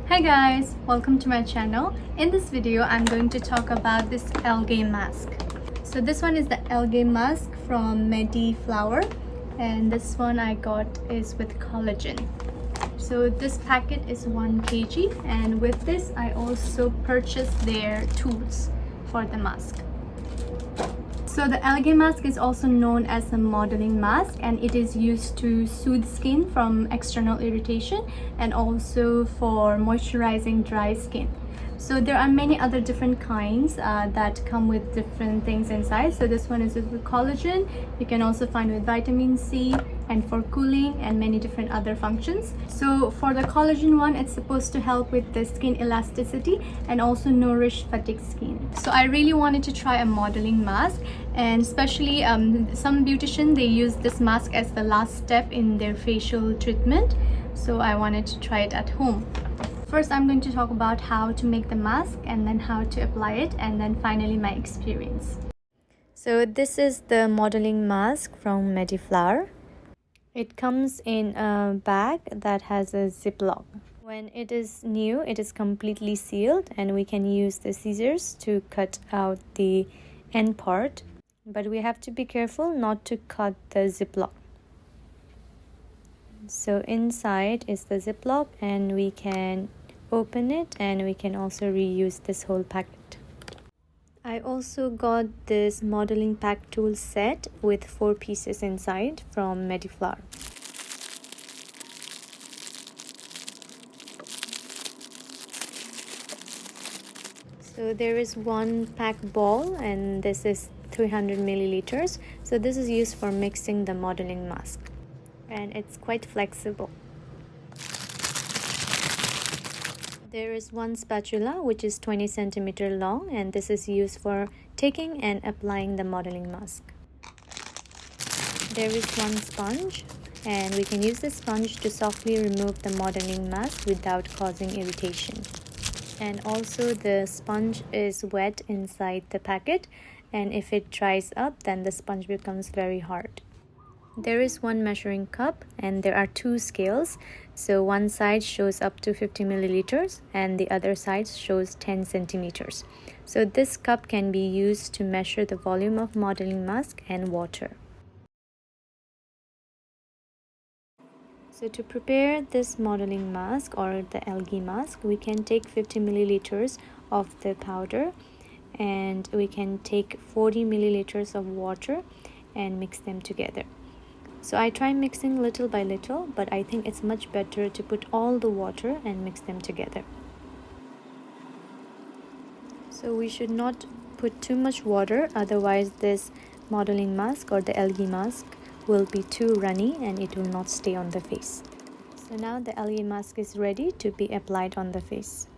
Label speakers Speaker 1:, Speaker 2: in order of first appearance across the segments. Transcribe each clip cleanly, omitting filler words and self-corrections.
Speaker 1: Hi guys, welcome to my channel. In this video I'm going to talk about this algae mask. So this one is the algae mask from Medi Flower, and this one I got is with collagen. So this packet is 1 kg, and with this I also purchased their tools for the mask. So the algae mask is also known as a modeling mask, and it is used to soothe skin from external irritation and also for moisturizing dry skin. So there are many other different kinds that come with different things inside. So this one is with collagen. You can also find with vitamin C and for cooling and many different other functions. So for the collagen one, it's supposed to help with the skin elasticity and also nourish fatigue skin. So I really wanted to try a modeling mask, and especially some beautician, they use this mask as the last step in their facial treatment. So I wanted to try it at home. First, I'm going to talk about how to make the mask and then how to apply it, and then finally my experience. So this is the modeling mask from Medi Flower. It comes in a bag that has a ziplock. When it is new, it is completely sealed, and we can use the scissors to cut out the end part, but we have to be careful not to cut the ziplock. So inside is the ziplock, and we can open it, and we can also reuse this whole packet. I also got this modeling pack tool set with 4 pieces inside from Medi Flower. So there is one pack ball, and this is 300 milliliters. So this is used for mixing the modeling mask, and it's quite flexible. There is one spatula which is 20 centimeter long, and this is used for taking and applying the modeling mask. There is one sponge, and we can use the sponge to softly remove the modeling mask without causing irritation. And also the sponge is wet inside the packet, and if it dries up, then the sponge becomes very hard. There is one measuring cup, and there are 2 scales. So one side shows up to 50 milliliters and the other side shows 10 centimeters. So this cup can be used to measure the volume of modeling mask and water. So to prepare this modeling mask or the algae mask, we can take 50 milliliters of the powder, and we can take 40 milliliters of water and mix them together. So I try mixing little by little, but I think it's much better to put all the water and mix them together. So we should not put too much water, otherwise this modeling mask or the algae mask will be too runny and it will not stay on the face. So now the algae mask is ready to be applied on the face.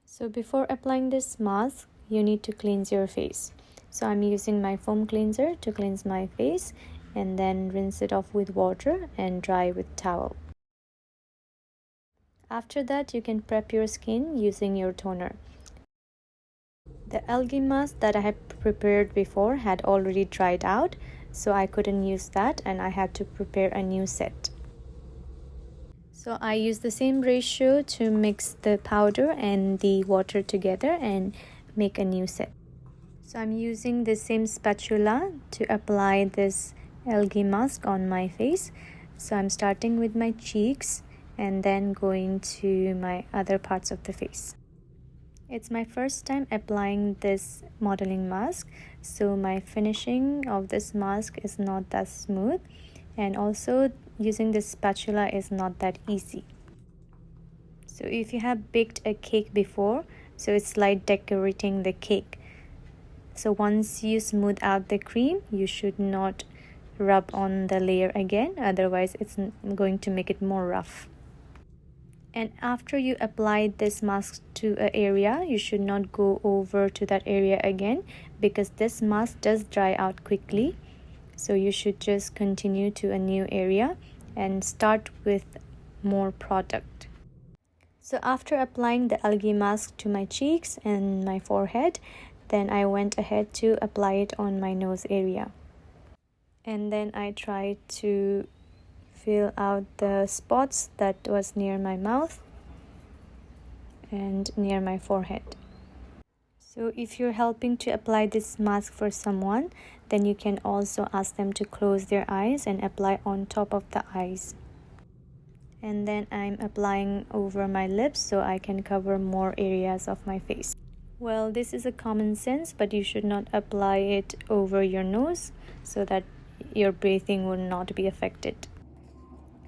Speaker 1: So before applying this mask, you need to cleanse your face. So I'm using my foam cleanser to cleanse my face, and then rinse it off with water and dry with towel. After that, you can prep your skin using your toner. The algae mask that I had prepared before had already dried out, so I couldn't use that, and I had to prepare a new set. So I use the same ratio to mix the powder and the water together and make a new set. So I'm using the same spatula to apply this algae mask on my face. So I'm starting with my cheeks and then going to my other parts of the face. It's my first time applying this modeling mask, so my finishing of this mask is not that smooth, and also using this spatula is not that easy. So if you have baked a cake before, so it's like decorating the cake. So once you smooth out the cream, you should not rub on the layer again, otherwise it's going to make it more rough. And after you apply this mask to an area, you should not go over to that area again, because this mask does dry out quickly. So you should just continue to a new area and start with more product. So after applying the algae mask to my cheeks and my forehead, then I went ahead to apply it on my nose area. And then I tried to fill out the spots that was near my mouth and near my forehead. So if you're helping to apply this mask for someone, then you can also ask them to close their eyes and apply on top of the eyes. And then I'm applying over my lips so I can cover more areas of my face. Well, this is a common sense, but you should not apply it over your nose so that your breathing will not be affected.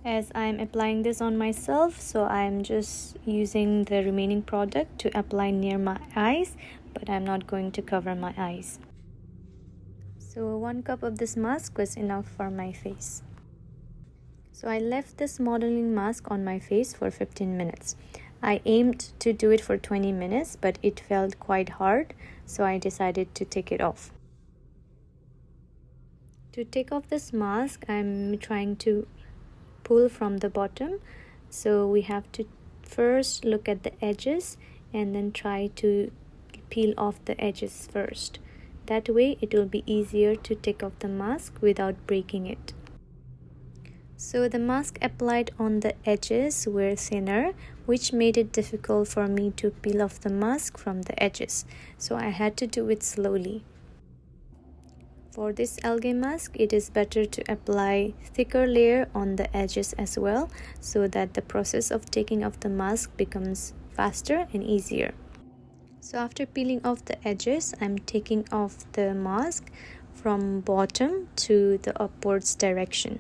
Speaker 1: As I'm applying this on myself, so I'm just using the remaining product to apply near my eyes, but I'm not going to cover my eyes. So 1 cup of this mask was enough for my face. So I left this modeling mask on my face for 15 minutes. I aimed to do it for 20 minutes, but it felt quite hard, so I decided to take it off. To take off this mask, I'm trying to pull from the bottom, so we have to first look at the edges and then try to peel off the edges first. That way it will be easier to take off the mask without breaking it. So the mask applied on the edges were thinner, which made it difficult for me to peel off the mask from the edges, so I had to do it slowly. For this algae mask, it is better to apply thicker layer on the edges as well, so that the process of taking off the mask becomes faster and easier. So after peeling off the edges, I'm taking off the mask from bottom to the upwards direction.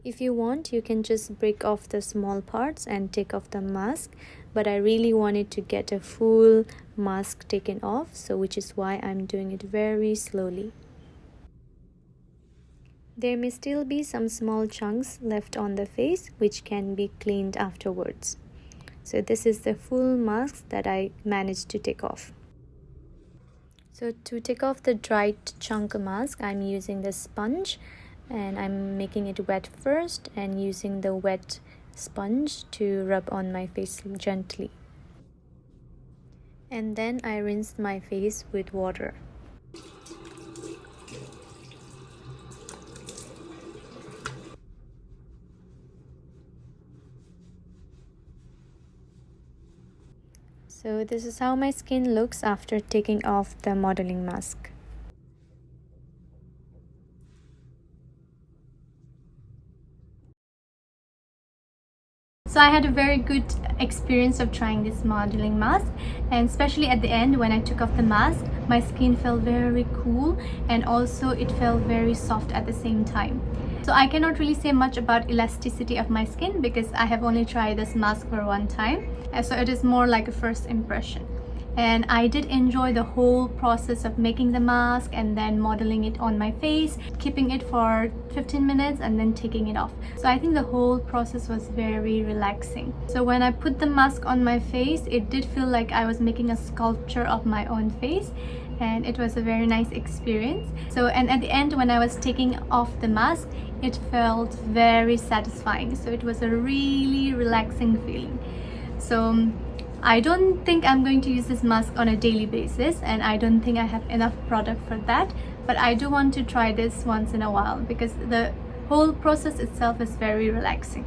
Speaker 1: If you want, you can just break off the small parts and take off the mask, but I really wanted to get a full mask taken off, so which is why I'm doing it very slowly. There may still be some small chunks left on the face which can be cleaned afterwards. So this is the full mask that I managed to take off. So to take off the dried chunk mask, I'm using the sponge, and I'm making it wet first and using the wet sponge to rub on my face gently. And then I rinsed my face with water. So this is how my skin looks after taking off the modeling mask. So I had a very good experience of trying this modeling mask, and especially at the end when I took off the mask, my skin felt very cool and also it felt very soft at the same time. So I cannot really say much about elasticity of my skin because I have only tried this mask for 1 time, and so it is more like a first impression. And I did enjoy the whole process of making the mask and then modeling it on my face, keeping it for 15 minutes and then taking it off. So I think the whole process was very relaxing. So when I put the mask on my face, it did feel like I was making a sculpture of my own face, and it was a very nice experience. So, and at the end when I was taking off the mask, it felt very satisfying. So it was a really relaxing feeling. So I don't think I'm going to use this mask on a daily basis, and I don't think I have enough product for that, but I do want to try this once in a while because the whole process itself is very relaxing.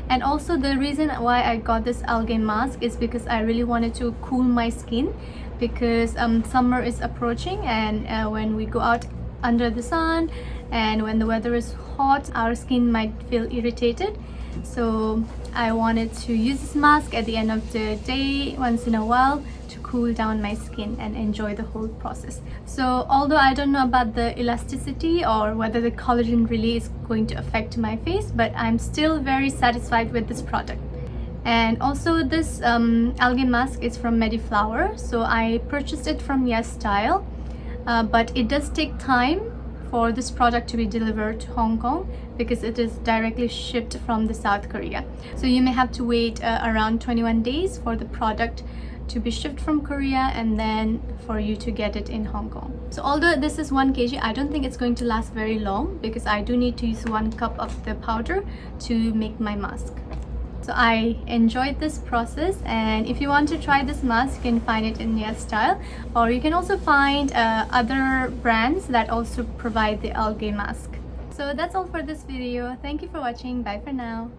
Speaker 1: And also the reason why I got this algae mask is because I really wanted to cool my skin, because summer is approaching, and when we go out under the sun and when the weather is hot, our skin might feel irritated. So I wanted to use this mask at the end of the day once in a while to cool down my skin and enjoy the whole process. So although I don't know about the elasticity or whether the collagen really is going to affect my face, but I'm still very satisfied with this product. And also this algae mask is from Medi Flower, so I purchased it from YesStyle, but it does take time for this product to be delivered to Hong Kong because it is directly shipped from the South Korea. So you may have to wait around 21 days for the product to be shipped from Korea and then for you to get it in Hong Kong. So although this is 1 kg, I don't think it's going to last very long because I do need to use 1 cup of the powder to make my mask. So I enjoyed this process, and if you want to try this mask, you can find it in YesStyle, or you can also find other brands that also provide the algae mask. So that's all for this video. Thank you for watching. Bye for now.